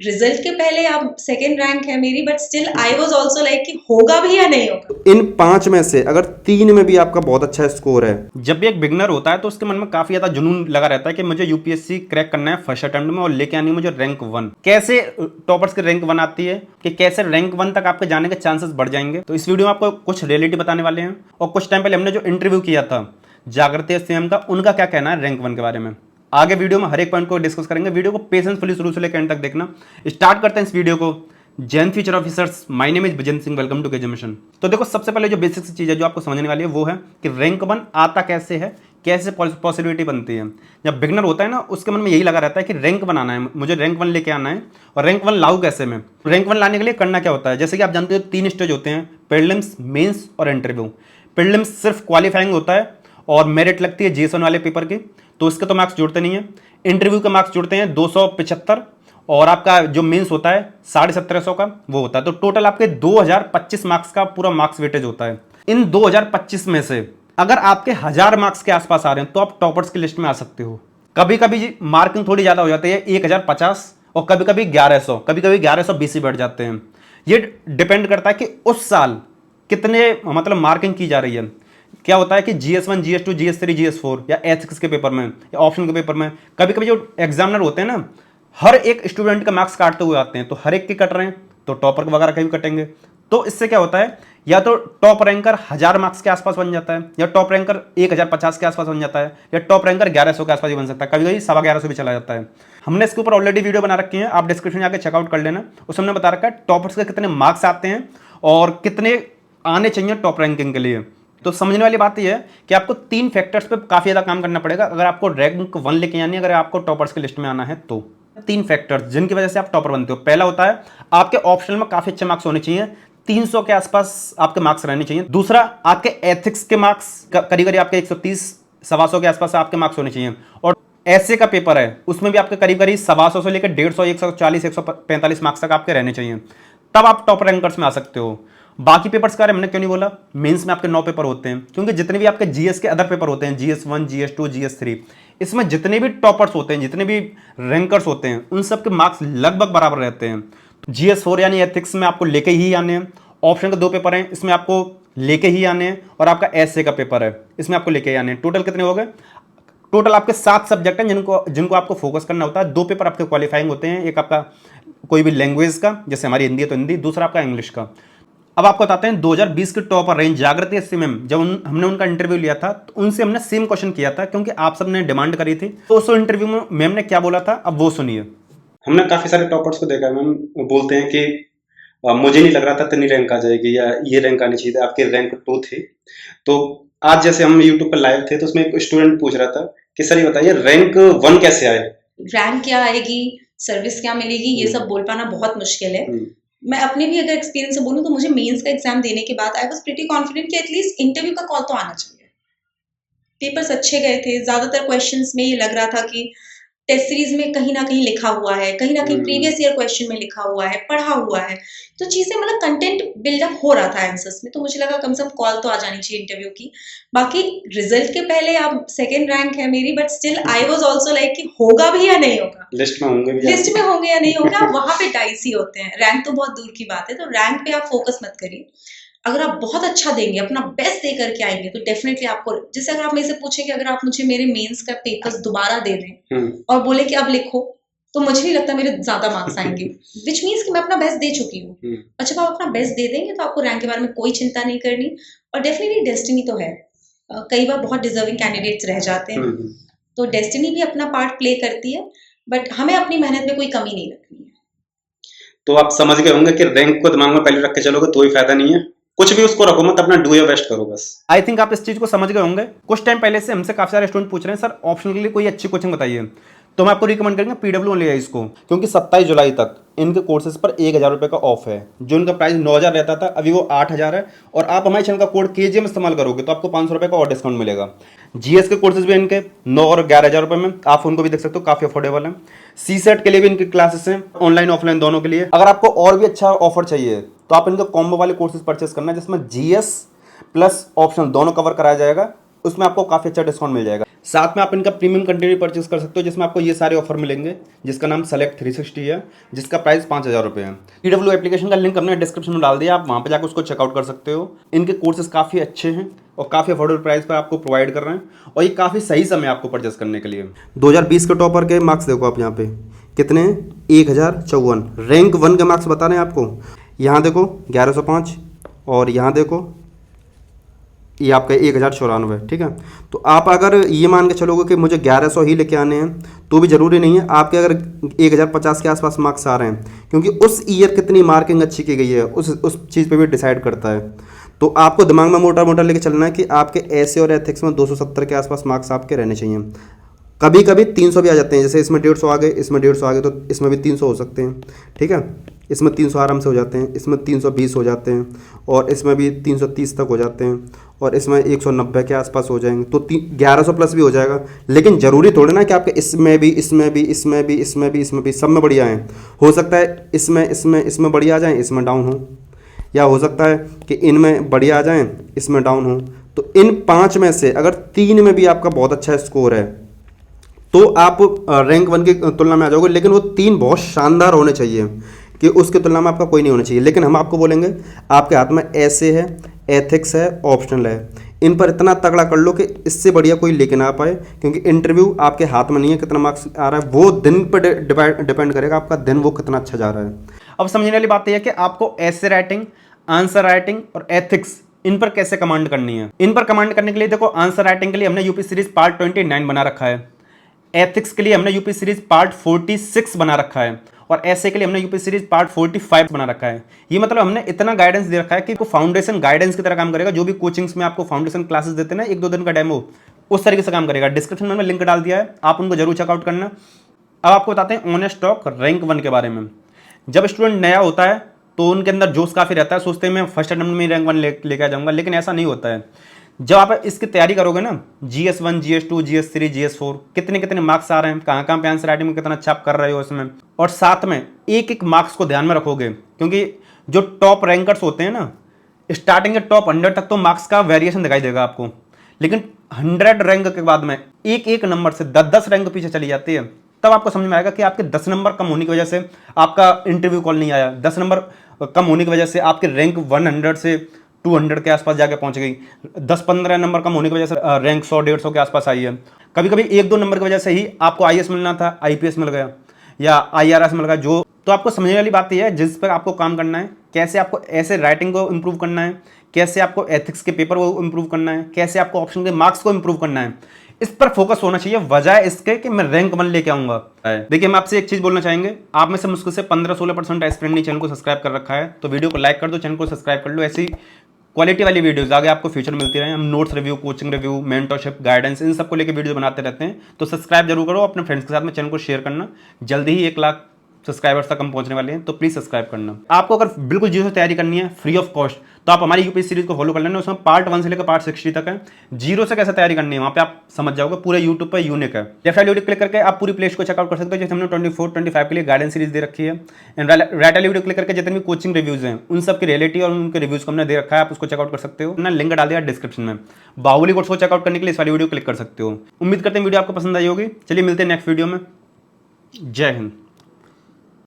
Result के पहले अब सेकंड रैंक है मेरी, but still I was also like कि होगा भी या नहीं होगा। इन 5 में से अगर 3 में भी आपका बहुत अच्छा स्कोर है, जब भी एक बिगनर होता है तो उसके मन में काफी ज्यादा जुनून लगा रहता है कि मुझे यूपीएससी क्रैक करना है फर्स्ट अटेम्प्ट में और लेके आनी है मुझे रैंक 1। कैसे टॉपर्स की रैंक 1 आती है कि कैसे रैंक 1 तक आपके जाने के चांसेस बढ़ जाएंगे, तो इस वीडियो में आपको कुछ रियलिटी बताने वाले हैं। और कुछ टाइम पहले हमने जो इंटरव्यू किया था जागृति एससीएम का, उनका क्या कहना है रैंक 1 के बारे में। आगे वीडियो में हर एक पॉइंट को डिस्कस करेंगे। वीडियो को पेशेंसफुली शुरू से लेकर एंड तक देखना। स्टार्ट करते हैं इस वीडियो को। जैन future officers, my name is Vijan Singh, welcome to KJ mission. तो देखो, सबसे पहले जो बेसिक चीज है जो आपको समझने वाली है वो है कि रैंक 1 आता कैसे है, कैसे पॉसिबिलिटी बनती है। जब बिगनर होता है ना, उसके मन में यही लगा रहता है कि रैंक 1 आना है, मुझे रैंक 1 लेके आना है। और रैंक 1 लाऊं कैसे में? रैंक 1 लाने के लिए करना क्या होता है, जैसे कि आप जानते हो 3 स्टेज होते हैं, प्रीलिम्स, मेंस और इंटरव्यू। प्रीलिम्स सिर्फ क्वालिफाइंग होता है और मेरिट लगती है जीएस1 वाले पेपर की, तो इसके तो मार्क्स जुड़ते नहीं है। इंटरव्यू के मार्क्स जुड़ते हैं 275 और आपका जो मेंस होता है 1750 का वो होता है। तो टोटल आपके 2025 मार्क्स का पूरा मार्क्स वेटेज होता है। इन 2025 में से अगर आपके 1000 मार्क्स के आसपास आ रहे हैं तो आप टॉपर्स की लिस्ट में आ सकते हो। कभी कभी मार्किंग थोड़ी ज्यादा हो जाती है, 1050 और कभी कभी 1100, कभी कभी 1120 बैठ जाते हैं। ये डिपेंड करता है कि उस साल कितने मतलब मार्किंग की जा रही है। क्या होता है कि GS1, GS2, GS3, GS4 या एथिक्स के पेपर में या ऑप्शन के पेपर में कभी कभी जो एग्जामिनर होते हैं ना, हर एक स्टूडेंट का मार्क्स काटते हुए आते हैं, तो हर एक के कट रहे हैं तो टॉपर वगैरह का भी कटेंगे। तो इससे क्या होता है, या तो टॉप रैंकर 1000 मार्क्स के आसपास बन जाता है, या टॉप रैंकर 1050 के आसपास बन जाता है, या टॉप रैंकर 1100 के आसपास भी बन सकता है, कभी कभी 1150 भी चला जाता है। हमने इसके ऊपर ऑलरेडी वीडियो बना रखी है, आप डिस्क्रिप्शन में जाकर चेकआउट कर लेना। उसमें हमने बता रखा है टॉपर्स के कितने मार्क्स आते हैं और कितने आने चाहिए टॉप रैंकिंग के लिए। तो समझने वाली बात यह है कि आपको 3 फैक्टर्स पे काफी ज्यादा काम करना पड़ेगा अगर आपको रैंक 1 लेके आनी है, अगर आपको टॉपर्स की लिस्ट में आना है तो। 3 फैक्टर्स जिनकी वजह से आप टॉपर बनते हो। पहला होता है आपके ऑप्शनल में काफी अच्छे मार्क्स होने चाहिए, 300 के आसपास आपके मार्क्स रहने चाहिए। दूसरा, आपके एथिक्स के मार्क्स करीब करीब आपके 130 125 के आसपास आपके मार्क्स होने चाहिए। और ऐसे का पेपर है उसमें भी आपके करीब करीब 125 से लेकर 150, 140, 145 मार्क्स तक आपके रहने चाहिए, तब आप टॉप रैंकर्स में आ सकते हो। बाकी पेपर्स का हमने क्यों नहीं बोला, मेंस में आपके 9 पेपर होते हैं, क्योंकि जितने भी आपके जीएस के अदर पेपर होते हैं, GS1, GS2, GS3, इसमें जितने भी टॉपर्स होते हैं, जितने भी रैंकर्स होते हैं, उन सब के मार्क्स लगभग बराबर रहते हैं। GS4 यानी एथिक्स में आपको लेके ही आने हैं। ऑप्शन के 2 पेपर हैं, इसमें आपको लेके ही आने हैं। और आपका एसए का पेपर है, इसमें आपको लेके ही आने हैं। टोटल कितने हो गए? टोटल आपके 7 सब्जेक्ट हैं जिनको आपको फोकस करना होता है। 2 पेपर आपके क्वालिफाइंग होते हैं, एक आपका कोई भी लैंग्वेज का, जैसे हमारी हिंदी है तो हिंदी, दूसरा आपका इंग्लिश का। अब आपको बताते हैं 2020 के टॉपर रेंज जागृति एससीएम, जब हमने उनका इंटरव्यू लिया था तो उनसे हमने सेम क्वेश्चन किया था, क्योंकि आप सबने डिमांड करी थी। तो उस इंटरव्यू में मैम ने क्या बोला था, अब वो सुनिए। हमने काफी सारे टॉपर्स को देखा है मैम, वो बोलते हैं कि मुझे नहीं लग रहा था इतनी रैंक आ जाएगी या ये रैंक आनी चाहिए, आपकी रैंक 2 थी। तो आज जैसे हम यूट्यूब पर लाइव थे तो उसमें एक स्टूडेंट पूछ रहा था कि सर ये बताइए रैंक 1 कैसे आए, रैंक क्या आएगी, सर्विस क्या मिलेगी, ये सब बोल पाना बहुत मुश्किल है। मैं अपने भी अगर एक्सपीरियंस से बोलूं तो मुझे मेंस का एग्जाम देने के बाद आई वाज प्रीटी कॉन्फिडेंट कि एटलीस्ट इंटरव्यू का कॉल तो आना चाहिए। पेपर्स अच्छे गए थे, ज्यादातर क्वेश्चंस में ये लग रहा था कि टेस्ट सीरीज में कहीं ना कहीं लिखा हुआ है, कहीं ना कहीं प्रीवियस ईयर क्वेश्चन में लिखा हुआ है, पढ़ा हुआ है, तो चीजें मतलब कंटेंट बिल्डअप हो रहा था आंसर्स में। तो मुझे लगा कम से कम कॉल तो आ जानी चाहिए इंटरव्यू की। बाकी रिजल्ट के पहले अब सेकंड रैंक है मेरी, but still I was also like कि होगा भी या नहीं होगा, लिस्ट में होंगे या नहीं होगा। वहां पे डाइस ही होते हैं, रैंक तो बहुत दूर की बात है। तो रैंक पे आप फोकस मत करिए। अगर आप बहुत अच्छा देंगे, अपना बेस्ट दे करके आएंगे, तो डेफिनेटली आपको, जैसे अगर आप मेरे से पूछें कि अगर आप मुझे मेरे मेंस का पेपर्स दोबारा दे दें और बोले कि अब लिखो, तो मुझे नहीं लगता मेरे ज्यादा मार्क्स आएंगे, विच मीन्स कि मैं अपना बेस्ट दे चुकी हूँ। और जब आप अपना बेस्ट दे देंगे तो आपको रैंक के बारे में कोई चिंता नहीं करनी। और डेफिनेटली डेस्टिनी तो है, कई बार बहुत डिजर्विंग कैंडिडेट्स रह जाते हैं, तो डेस्टिनी भी अपना पार्ट प्ले करती है, बट हमें अपनी मेहनत में कोई कमी नहीं रखनी है। तो आप समझ गए होंगे कि रैंक को दिमाग में पहले रख के चलोगे तो ही फायदा नहीं है, कुछ भी उसको रखो मत, अपना डू योर बेस्ट करो बस। आई थिंक आप इस चीज को समझ गए होंगे। कुछ टाइम पहले से हमसे काफी सारे स्टूडेंट पूछ रहे हैं सर ऑप्शन के लिए कोई अच्छी कोचिंग बताइए, तो मैं आपको रिकमेंड करेंगे PW ले इसको, क्योंकि 27 जुलाई तक इनके कोर्सेज पर 1000 रुपये का ऑफ है। जो इनका प्राइस 9000 रहता था, अभी वो 8000 है। और आप हमारे चैनल का कोड KGM इस्तेमाल करोगे तो आपको 500 रुपये का और डिस्काउंट मिलेगा। GS के कोर्सेज भी इनके 9 और 11000 रुपये में, आप उनको भी देख सकते हो, काफी अफोर्डेबल है। CSET के लिए भी इनकी क्लासेस हैं, ऑनलाइन ऑफलाइन दोनों के लिए। अगर आपको और भी अच्छा ऑफर चाहिए तो आप इनके कॉम्बो वाले कोर्सेज परचेस करना, जिसमें GS प्लस ऑप्शन दोनों कवर कराया जाएगा, उसमें आपको काफी अच्छा डिस्काउंट मिल जाएगा। साथ में आप इनका प्रीमियम कंटेंट भी परचेस कर सकते हो, जिसमें आपको ये सारे ऑफर मिलेंगे, जिसका नाम सेलेक्ट 360 है, जिसका प्राइस 5,000 रुपये है। PW एप्लीकेशन का लिंक हमने डिस्क्रिप्शन में डाल दिया, आप वहाँ पे जाकर उसको चेकआउट कर सकते हो। इनके कोर्सेज काफ़ी अच्छे हैं और काफ़ी अफोर्डेबल प्राइस पर आपको प्रोवाइड कर रहे हैं, और ये काफ़ी सही समय आपको परचेस करने के लिए। 2020 के टॉपर के मार्क्स देखो आप यहाँ पे कितने हैं, 1054। रैंक 1 के मार्क्स बता रहे हैं आपको। यहाँ देखो 1105 और यहाँ देखो ये आपका 1094। ठीक है, तो आप अगर ये मान के चलोगे कि मुझे 1100 ही लेके आने हैं तो भी ज़रूरी नहीं है। आपके अगर 1050 के आसपास मार्क्स आ रहे हैं, क्योंकि उस ईयर कितनी मार्किंग अच्छी की गई है उस चीज़ पे भी डिसाइड करता है। तो आपको दिमाग में मोटा मोटा लेके चलना है कि आपके ऐसे और एथिक्स में 270 के आसपास मार्क्स आपके रहने चाहिए। कभी कभी 300 भी आ जाते हैं, जैसे इसमें 150 आ गए, इसमें 150 आ गए, तो इसमें भी 300 हो सकते हैं। ठीक है, इसमें 300 आराम से हो जाते हैं, इसमें 320 हो जाते हैं, और इसमें भी 330 तक हो जाते हैं, और इसमें 190 के आसपास हो जाएंगे, तो 1100 प्लस भी हो जाएगा। लेकिन ज़रूरी थोड़ी ना कि आपके इसमें भी इसमें भी इसमें भी इसमें भी इसमें भी सब में बढ़िया आएँ। हो सकता है इसमें बढ़िया आ जाएँ, इसमें डाउन हो, या हो सकता है कि इनमें बढ़िया आ जाएँ, इसमें डाउन हो। तो इन 5 में से अगर 3 में भी आपका बहुत अच्छा स्कोर है तो आप रैंक 1 की तुलना में आ जाओगे। लेकिन वो 3 बहुत शानदार होने चाहिए कि उसकी तुलना में आपका कोई नहीं होना चाहिए। लेकिन हम आपको बोलेंगे आपके हाथ में ऐसे है, एथिक्स है, ऑप्शनल है, इन पर इतना तगड़ा कर लो कि इससे बढ़िया कोई लेके ना पाए, क्योंकि इंटरव्यू आपके हाथ में नहीं है कितना मार्क्स आ रहा है, वो दिन पर डिपेंड करेगा आपका दिन वो कितना अच्छा जा रहा है। अब समझने वाली बात यह है कि आपको ऐसे राइटिंग, आंसर राइटिंग और एथिक्स इन पर कैसे कमांड करनी है। इन पर कमांड करने के लिए देखो, आंसर राइटिंग के लिए हमने यूपी सीरीज पार्ट 29 बना रखा है, एथिक्स के लिए हमने यूपी सीरीज पार्ट 46 बना रखा है, और ऐसे के लिए हमने यूपी सीरीज पार्ट 45 बना रखा है। ये मतलब हमने इतना गाइडेंस दे रखा है कि फाउंडेशन गाइडेंस की तरह काम करेगा। जो भी कोचिंग्स में आपको फाउंडेशन क्लासेस देते हैं ना, 1-2 दिन का डेमो, उस तरीके से काम करेगा। डिस्क्रिप्शन में लिंक डाल दिया है, आप उनको जरूर चेकआउट करना। अब आपको बताते हैं ऑन स्टॉक रैंक 1 के बारे में। जब स्टूडेंट नया होता है तो उनके अंदर जोश काफ़ी रहता है, सोचते हैं मैं फर्स्ट अटेम्प्ट में रैंक 1 लेके आ जाऊंगा, लेकिन ऐसा नहीं होता है। जब आप इसकी तैयारी करोगे ना, GS1, GS2, GS3, GS4, कितने कितने मार्क्स आ रहे हैं, कहाँ पे आंसर राइटिंग में कितना अच्छा आप कर रहे हो इसमें, और साथ में एक एक मार्क्स को ध्यान में रखोगे, क्योंकि जो टॉप रैंकर्स होते हैं ना, स्टार्टिंग के टॉप 100 तक तो मार्क्स का वेरिएशन दिखाई देगा आपको, लेकिन 100 रैंक के बाद में एक एक नंबर से 10-10 रैंक पीछे चली जाती है। तब आपको समझ में आएगा कि आपके 10 नंबर कम होने की वजह से आपका इंटरव्यू कॉल नहीं आया, 10 नंबर कम होने की वजह से आपके रैंक 100 से 200 के आसपास जाके पहुंच गई, 10-15 नंबर कम होने की वजह से रैंक 100-150 के आसपास आई है। कभी कभी 1-2 नंबर की वजह से ही आपको IAS मिलना था, IPS मिल गया, या IRS मिल गया। जो तो आपको समझने वाली बात यह है, जिस पर आपको काम करना है, कैसे आपको ऐसे राइटिंग को इम्प्रूव करना है, कैसे आपको एथिक्स के पेपर को इम्प्रूव करना है, कैसे आपको ऑप्शन के मार्क्स को इम्प्रूव करना है, इस पर फोकस होना चाहिए, बजाय इसके कि मैं रैंक 1 लेके आऊंगा। देखिए, हम आपसे एक चीज बोलना चाहेंगे, आप में से मुश्किल से 15-16% एस्पिरेंट ने चैनल को सब्सक्राइब कर रखा है, तो वीडियो को लाइक कर दो, चैनल को सब्सक्राइब कर लो। ऐसी क्वालिटी वाली वीडियोस आगे आपको फ्यूचर मिलती रहे। हम notes review, coaching review, mentorship, guidance, इन सबको लेकर वीडियो बनाते रहते हैं। तो सब्सक्राइब जरूर करो, अपने फ्रेंड्स के साथ में चैनल को शेयर करना। जल्दी ही 1 लाख सब्सक्राइबर्स तक हम पहुंचने वाले हैं, तो प्लीज सब्सक्राइब करना। आपको अगर बिल्कुल जीरो से तैयारी करनी है, फ्री ऑफ कॉस्ट, तो आप हमारी यूपी सीरीज को फॉलो कर लेना। उसमें पार्ट 1 से लेकर पार्ट 60 तक है। जीरो से कैसे तैयारी करनी है वहाँ पे आप समझ जाओगे, पूरे यूट्यूब पर यूनिक है। लेफ्ट साइड वीडियो क्लिक करके आप पूरी प्लेलिस्ट को चेकआउट कर सकते हो, जैसे हमने 24-25 के लिए गाइडेंस सीरीज दे रखी है। एंड राइट वाली वीडियो क्लिक करके जितने भी कोचिंग रिव्यूज हैं, उन सब की रियलिटी और उनके रिव्यूज को हमने दे रखा है, आप उसको चेकआउट कर सकते हो। मैंने लिंक डाल दिया डिस्क्रिप्शन में। बाहुबली कोर्स को चेकआउट करने के लिए इस वाली वीडियो क्लिक कर सकते हो। उम्मीद करते हैं वीडियो आपको पसंद आई होगी। चलिए मिलते हैं नेक्स्ट वीडियो में। जय हिंद।